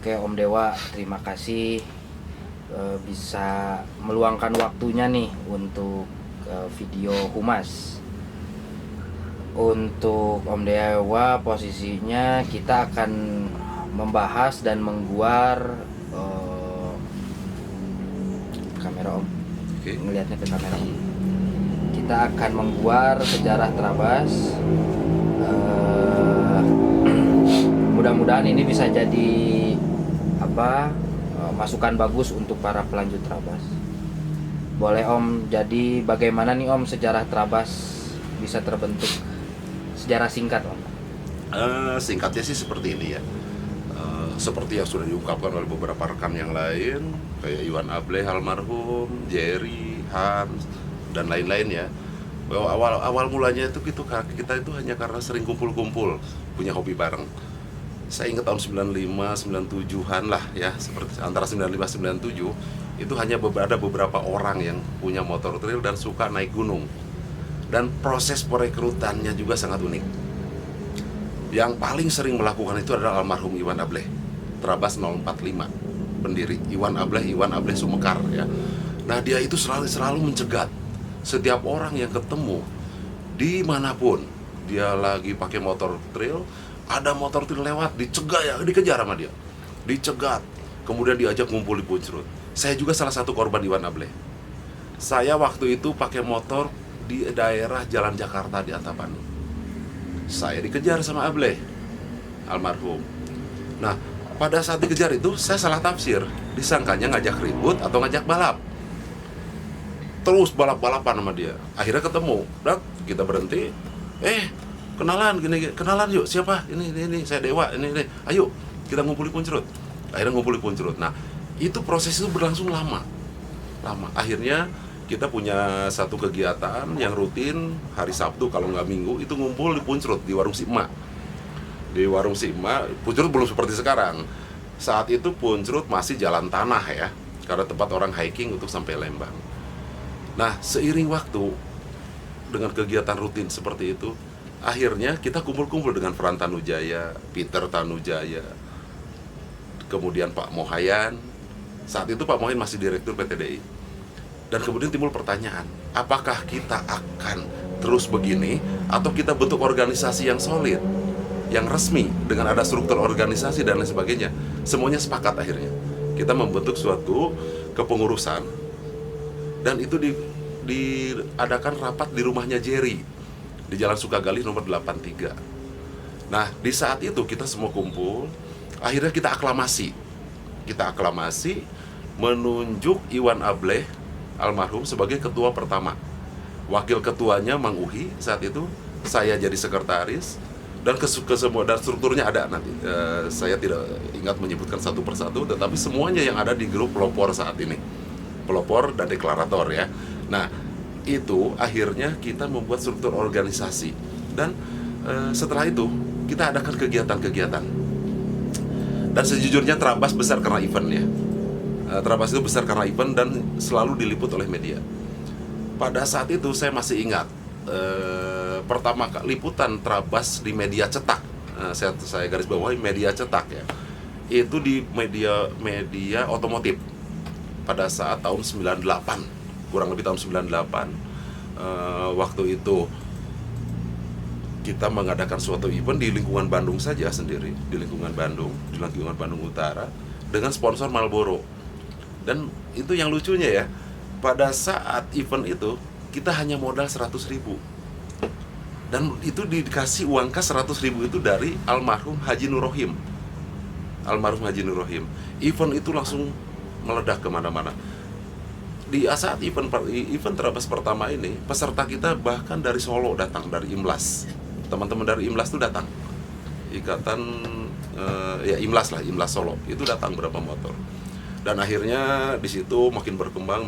Oke Om Dewa, terima kasih bisa meluangkan waktunya nih untuk video humas. Untuk Om Dewa, posisinya kita akan membahas dan mengguar kamera Om. Oke. Ngelihatnya ke kamera. Kita akan mengguar sejarah Trabas. Mudah-mudahan ini bisa jadi masukan bagus untuk para pelanjut Trabas. Boleh Om, jadi bagaimana nih Om sejarah Trabas bisa terbentuk? Sejarah singkat Om. Singkatnya sih seperti ini ya. Seperti yang sudah diungkapkan oleh beberapa rekan yang lain, kayak Iwan Ableh almarhum, Jerry, Hans, dan lain-lain ya. Bahwa awal mulanya itu kita itu hanya karena sering kumpul-kumpul, punya hobi bareng. Saya ingat tahun 95, 97-an lah ya, seperti antara 95 97 itu hanya ada beberapa orang yang punya motor trail dan suka naik gunung. Dan proses perekrutannya juga sangat unik. Yang paling sering melakukan itu adalah almarhum Iwan Ableh, Trabas 045, pendiri Iwan Ableh Sumekar ya. Nah, dia itu selalu mencegat setiap orang yang ketemu dimanapun dia lagi pakai motor trail, ada motor trail lewat, dikejar sama dia, dicegat, kemudian diajak ngumpul di Puncrut. Saya juga salah satu korban Iwan Ableh. Saya waktu itu pakai motor di daerah Jalan Jakarta di Antapani. Saya dikejar sama Ableh almarhum. Nah, pada saat dikejar itu saya salah tafsir, disangkanya ngajak ribut atau ngajak balap. Terus balap-balapan sama dia. Akhirnya ketemu, dan kita berhenti. Kenalan yuk, siapa? Ini saya Dewa, ini. Ayo, kita ngumpul di Puncrut. Akhirnya ngumpul di Puncrut. Nah, itu proses itu berlangsung lama. Akhirnya kita punya satu kegiatan yang rutin hari Sabtu kalau nggak Minggu, itu ngumpul di Puncrut di Warung Sima. Di Warung Sima, Puncrut belum seperti sekarang. Saat itu Puncrut masih jalan tanah ya, karena tempat orang hiking untuk sampai Lembang. Nah, seiring waktu dengan kegiatan rutin seperti itu, akhirnya kita kumpul-kumpul dengan Fran Tanujaya, Peter Tanujaya, kemudian Pak Mohayan. Saat itu Pak Mohayan masih direktur PTDI. Dan kemudian timbul pertanyaan, apakah kita akan terus begini atau kita bentuk organisasi yang solid, yang resmi dengan ada struktur organisasi dan lain sebagainya. Semuanya sepakat akhirnya. Kita membentuk suatu kepengurusan dan itu diadakan rapat di rumahnya Jerry di Jalan Sukagali nomor 83. Nah, di saat itu kita semua kumpul, akhirnya kita aklamasi menunjuk Iwan Ableh almarhum sebagai ketua pertama. Wakil ketuanya Mang Uhi saat itu, saya jadi sekretaris, dan semua dan strukturnya ada nanti. Saya tidak ingat menyebutkan satu persatu, tetapi semuanya yang ada di grup pelopor saat ini, pelopor dan deklarator ya. Nah, itu akhirnya kita membuat struktur organisasi, dan setelah itu kita adakan kegiatan-kegiatan. Dan sejujurnya Trabas besar karena event ya. Trabas itu besar karena event dan selalu diliput oleh media. Pada saat itu saya masih ingat pertama kali liputan Trabas di media cetak. Saya garis bawahi media cetak ya. Itu di media otomotif pada saat tahun 98, kurang lebih tahun 98. Waktu itu kita mengadakan suatu event di lingkungan Bandung saja sendiri, di lingkungan Bandung Utara, dengan sponsor Marlboro. Dan itu yang lucunya ya, pada saat event itu kita hanya modal 100.000, dan itu dikasih uang kas 100.000 itu dari almarhum Haji Nur Rohim. Event itu langsung meledak kemana-mana. Di saat event Trabas pertama ini, peserta kita bahkan dari Solo datang, dari Imlas. Teman-teman dari Imlas itu datang. Ikatan Imlas Solo itu datang berapa motor. Dan akhirnya di situ makin berkembang,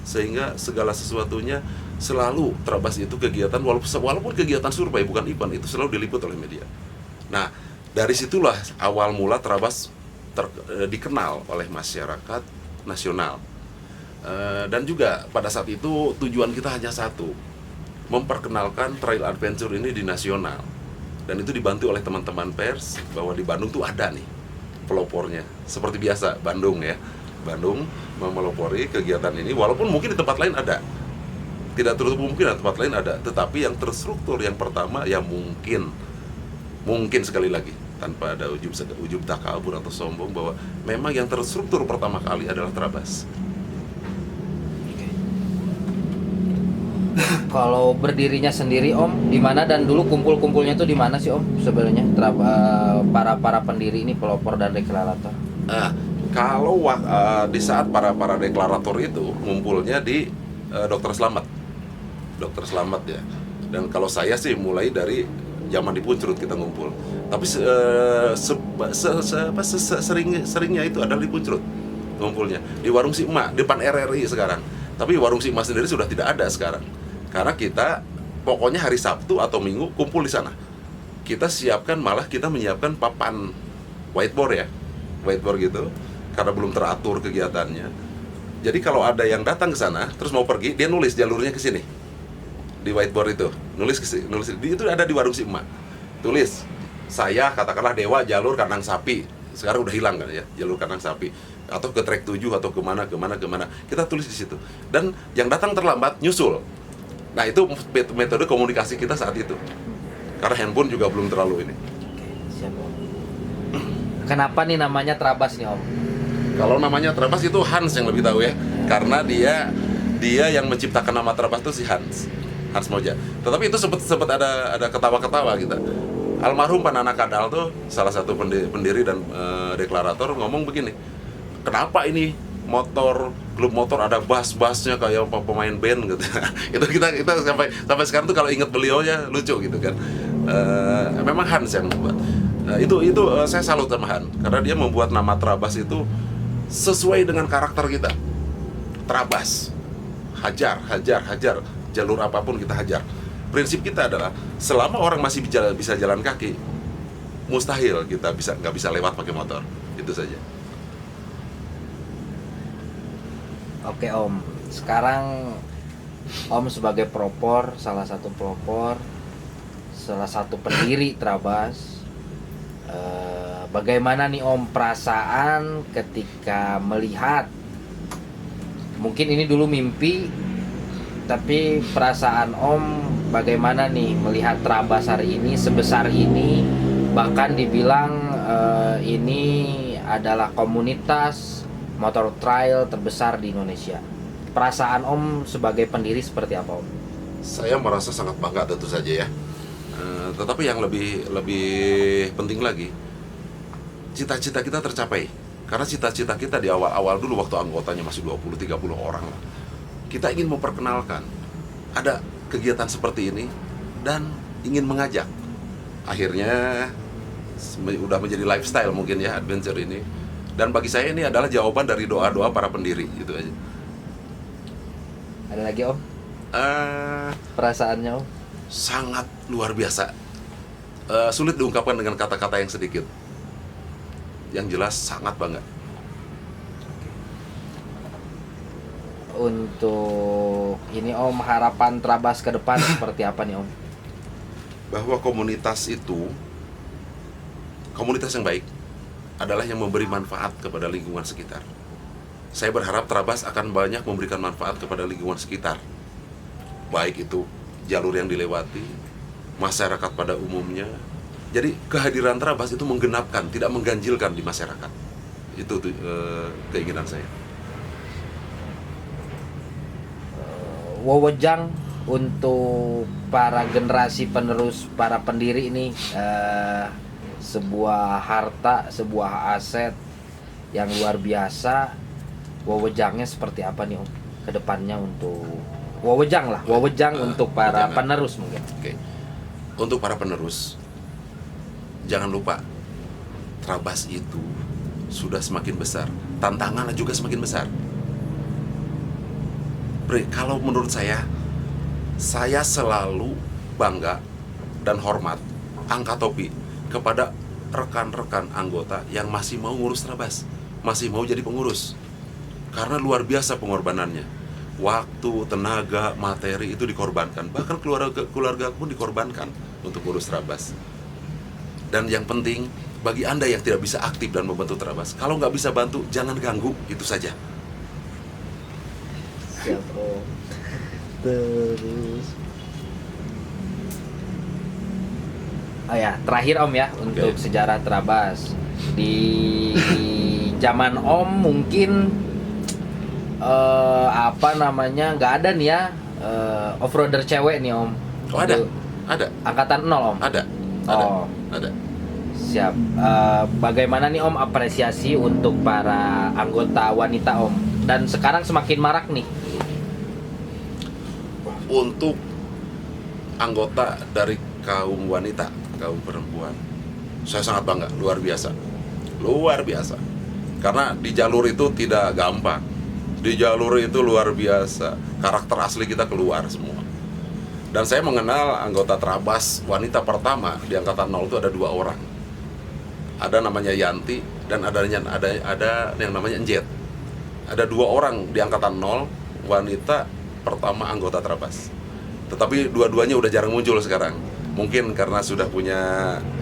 sehingga segala sesuatunya selalu Trabas itu kegiatan, walaupun kegiatan survei bukan event, itu selalu diliput oleh media. Nah, dari situlah awal mula Trabas dikenal oleh masyarakat nasional. Dan juga pada saat itu tujuan kita hanya satu, memperkenalkan trail adventure ini di nasional. Dan itu dibantu oleh teman-teman pers bahwa di Bandung tuh ada nih pelopornya. Seperti biasa, Bandung ya. Bandung memelopori kegiatan ini, walaupun mungkin di tempat lain ada. Tidak tertutup mungkin di tempat lain ada, tetapi yang terstruktur yang pertama yang mungkin sekali lagi tanpa ada ujub takabur atau sombong, bahwa memang yang terstruktur pertama kali adalah Trabas. Kalau berdirinya sendiri Om, di mana dan dulu kumpul-kumpulnya tuh di mana sih Om sebenarnya para pendiri ini pelopor dan deklarator? Nah, kalau di saat para deklarator itu ngumpulnya di Dokter Slamet ya. Dan kalau saya sih mulai dari zaman di Puncrut kita ngumpul. Tapi seringnya itu adalah di Puncrut ngumpulnya, di Warung Si Emak depan RRI sekarang. Tapi Warung Si Emak sendiri sudah tidak ada sekarang. Karena kita pokoknya hari Sabtu atau Minggu kumpul di sana. Kita menyiapkan papan whiteboard gitu, karena belum teratur kegiatannya. Jadi kalau ada yang datang ke sana terus mau pergi, dia nulis jalurnya ke sini di whiteboard itu, nulis itu ada di Warung Si Emak. Tulis saya katakanlah Dewa jalur kandang sapi, sekarang udah hilang kan ya jalur kandang sapi, atau ke trek 7 atau kemana, kita tulis di situ. Dan yang datang terlambat nyusul. Nah itu metode komunikasi kita saat itu, karena handphone juga belum terlalu ini. Siap Om. Kenapa nih namanya Trabas nih Om? Kalau namanya Trabas itu Hans yang lebih tahu ya, karena dia yang menciptakan nama Trabas itu si Hans Moja. Tetapi itu sempat ada ketawa-ketawa kita. Almarhum Pak Nana Kadal tuh salah satu pendiri dan deklarator ngomong begini, kenapa ini klub motor ada bass-bassnya kayak pemain band gitu. Itu kita sampai sekarang tuh kalau ingat beliau ya lucu gitu kan. Memang Hans yang membuat. Itu saya salut sama Han, karena dia membuat nama Trabas itu sesuai dengan karakter kita. Trabas, hajar, jalur apapun kita hajar. Prinsip kita adalah selama orang masih bisa jalan kaki, mustahil kita nggak bisa lewat pakai motor. Itu saja. Oke Om, sekarang Om sebagai pelopor, salah satu pendiri Trabas, bagaimana nih Om perasaan ketika melihat, mungkin ini dulu mimpi, tapi perasaan Om bagaimana nih melihat Trabas hari ini sebesar ini, bahkan dibilang ini adalah komunitas motor trail terbesar di Indonesia. Perasaan Om sebagai pendiri seperti apa Om? Saya merasa sangat bangga tentu saja ya. Tetapi yang lebih penting lagi, cita-cita kita tercapai. Karena cita-cita kita di awal-awal dulu waktu anggotanya masih 20-30 orang, kita ingin memperkenalkan ada kegiatan seperti ini dan ingin mengajak. Akhirnya udah menjadi lifestyle mungkin ya adventure ini. Dan bagi saya ini adalah jawaban dari doa-doa para pendiri, gitu aja. Ada lagi Om? Perasaannya Om? Sangat luar biasa. Sulit diungkapkan dengan kata-kata yang sedikit. Yang jelas sangat bangga. Untuk ini Om, harapan Trabas ke depan seperti apa nih Om? Bahwa komunitas itu, komunitas yang baik, adalah yang memberi manfaat kepada lingkungan sekitar. Saya berharap Trabas akan banyak memberikan manfaat kepada lingkungan sekitar. Baik itu jalur yang dilewati, masyarakat pada umumnya. Jadi kehadiran Trabas itu menggenapkan, tidak mengganjilkan di masyarakat. Itu keinginan saya. Wewejang untuk para generasi penerus, para pendiri ini, sebuah harta, sebuah aset yang luar biasa. Wewejangnya seperti apa nih Om ke depannya untuk wewejang untuk para penerus mungkin. Oke. Untuk para penerus, jangan lupa Trabas itu sudah semakin besar, tantangannya juga semakin besar. Kalau menurut saya selalu bangga dan hormat, angkat topi kepada rekan-rekan anggota yang masih mau ngurus Trabas, masih mau jadi pengurus. Karena luar biasa pengorbanannya. Waktu, tenaga, materi itu dikorbankan. Bahkan keluarga pun dikorbankan untuk ngurus Trabas. Dan yang penting, bagi Anda yang tidak bisa aktif dan membantu Trabas, kalau nggak bisa bantu, jangan ganggu, itu saja. Siap Om. Terus oh ya, terakhir Om ya untuk sejarah Trabas. Di zaman Om mungkin nggak ada nih ya off-roader cewek nih Om. Oh, ada. Angkatan 0 Om. Ada. Siap. Bagaimana nih Om apresiasi untuk para anggota wanita Om? Dan sekarang semakin marak nih. Untuk anggota dari kaum wanita, kaum perempuan, saya sangat bangga, luar biasa. Karena di jalur itu tidak gampang, di jalur itu luar biasa, karakter asli kita keluar semua. Dan saya mengenal anggota Trabas wanita pertama di angkatan 0 itu ada 2 orang, ada namanya Yanti dan ada yang namanya Njet. Ada 2 orang di angkatan 0 wanita pertama anggota Trabas. Tetapi dua-duanya udah jarang muncul sekarang. Mungkin karena sudah punya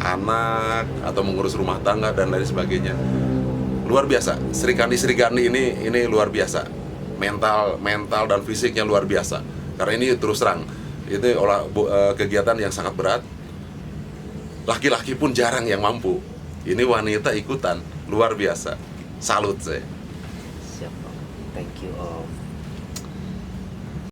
anak atau mengurus rumah tangga dan lain sebagainya. Luar biasa. Sri Kandi ini luar biasa. Mental dan fisiknya luar biasa. Karena ini terus terang, itu kegiatan yang sangat berat. Laki-laki pun jarang yang mampu. Ini wanita ikutan, luar biasa. Salut saya.